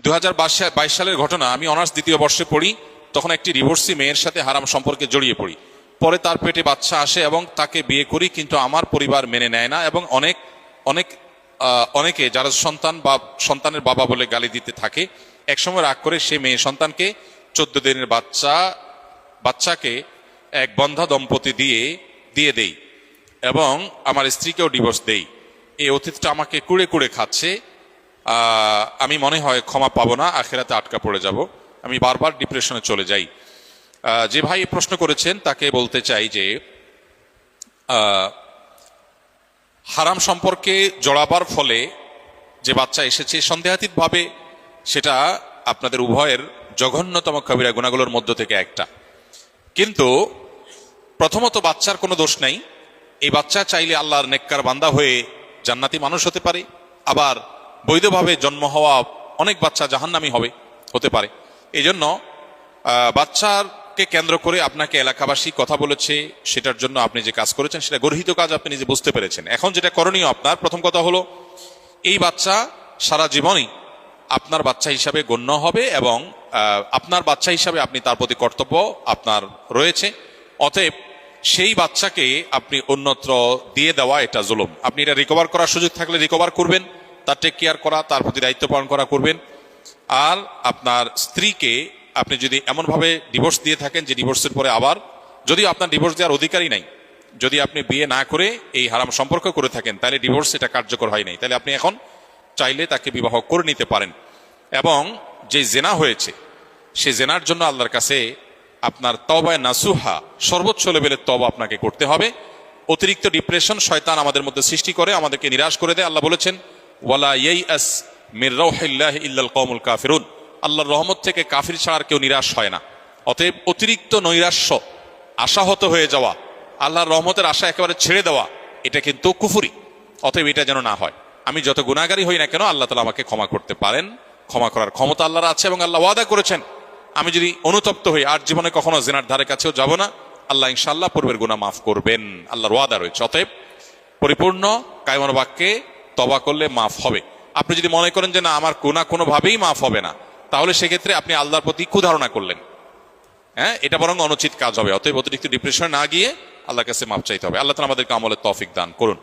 2022 সালের ঘটনা। আমি অনার্স দ্বিতীয় বর্ষে পড়ি, তখন একটি ডিভোর্সি মেয়ের সাথে হারাম সম্পর্কে জড়িয়ে পড়ি। পরে তার পেটে বাচ্চা আসে এবং তাকে বিয়ে করি, কিন্তু আমার পরিবার মেনে নেয় না এবং অনেকে যারা সন্তানের বাবা বলে গালি দিতে থাকে। একসময় রাগ করে সে মেয়ে সন্তানকে 14 দিনের বাচ্চাকে এক বন্ধা দম্পতি দিয়ে দেই এবং আমার স্ত্রীকেও ডিভোর্স দেই। এই অতীতটা আমাকে কুড়ে কুড়ে খাচ্ছে। আমি মনে হয় ক্ষমা পাবো না, আখেরাতে আটকা পড়ে যাব। আমি বারবার ডিপ্রেশনে চলে যাই। যে ভাই প্রশ্ন করেছেন তাকে বলতে চাই যে হারাম সম্পর্কে জড়াবার ফলে যে বাচ্চা এসেছে, সন্দেহাতীতভাবে সেটা আপনাদের উভয়ের জঘন্যতম কবিরা গুনাহগুলোর মধ্য থেকে একটা। কিন্তু প্রথমত বাচ্চার কোনো দোষ নাই। এই বাচ্চা চাইলে আল্লাহর নেককার বান্দা হয়ে জান্নাতি মানুষ হতে পারে, আবার বৈধভাবে জন্ম হওয়া অনেক বাচ্চা জাহান্নামী হতে পারে। এই জন্য বাচ্চাকে কেন্দ্র করে আপনাকে এলাকাবাসী কথা বলেছে, সেটার জন্য আপনি যে কাজ করেছেন সেটা গর্হিত কাজ, আপনি নিজে বুঝতে পেরেছেন। এখন যেটা করণীয় আপনার, প্রথম কথা হলো এই বাচ্চা সারা জীবনই আপনার বাচ্চা হিসাবে গণ্য হবে এবং আপনার বাচ্চা হিসাবে আপনি তার প্রতি কর্তব্য আপনার রয়েছে। অতএব সেই বাচ্চাকে আপনি অন্যত্র দিয়ে দেওয়া এটা জুলুম। আপনি এটা রিকভার করার সুযোগ থাকলে রিকভার করবেন, তার টেক কেয়ার করা, তার প্রতি দায়িত্ব পালন করা করবেন। আর আপনার স্ত্রীকে আপনি যদি এমনভাবে ডিভোর্স দিয়ে থাকেন যে ডিভোর্সের পরে আবার, যদিও আপনার ডিভোর্স দেওয়ার অধিকারই নাই, যদি আপনি বিয়ে না করে এই হারাম সম্পর্ক করে থাকেন, তাহলে ডিভোর্স এটা কার্যকর হয় নাই, তাহলে আপনি এখন চাইলে তাকে বিবাহ করে নিতে পারেন। এবং যে জেনা হয়েছে সে জেনার জন্য আল্লাহর কাছে আপনার তওবায়ে নাসুহা, সর্বোচ্চ লেভেলের তওবা আপনাকে করতে হবে। অতিরিক্ত ডিপ্রেশন শয়তান আমাদের মধ্যে সৃষ্টি করে, আমাদেরকে নিরাশ করে দেয়। আল্লাহ বলেছেন ওয়ালা ইয়াইআস মির রাউহিল্লাহি ইল্লাল কওমুল কাফিরুন, আল্লাহর রহমত থেকে কাফির ছাড়া আর কেউ নিরাশ হয় না। অতএব অতিরিক্ত নৈরাশ্য, আশাহত হয়ে যাওয়া, আল্লাহর রহমতের আশা একেবারে ছেড়ে দেওয়া, এটা কিন্তু কুফরি। অতএব এটা যেন না হয়। আমি যত গুনাহগারী হই না কেন, আল্লাহ তাআলা আমাকে ক্ষমা করতে পারেন। ক্ষমা করার ক্ষমতা আল্লাহর আছে এবং আল্লাহ ওয়াদা করেছেন আমি যদি অনুতপ্ত হই আর জীবনে কখনো জিনার ধারে কাছেও যাব না, আল্লাহ ইনশাআল্লাহ পূর্বের গুনাহ মাফ করবেন, আল্লাহর ওয়াদা রয়েছে। অতএব পরিপূর্ণ কায়মন বাক্যে তওবা করলে মাফ হবে। আপনি যদি মনে করেন যে না আমার গুনাহ কোনোভাবেই মাফ হবে না, তাহলে সেক্ষেত্রে আপনি আল্লাহর প্রতি কুধারণা করলেন, এটা বরং অনুচিত কাজ হবে। অতএব অতিরিক্ত ডিপ্রেশনে না গিয়ে আল্লাহর কাছে মাফ চাইতে হবে। আল্লাহ তাআলা আমাদেরকে আমলের তৌফিক দান করুন।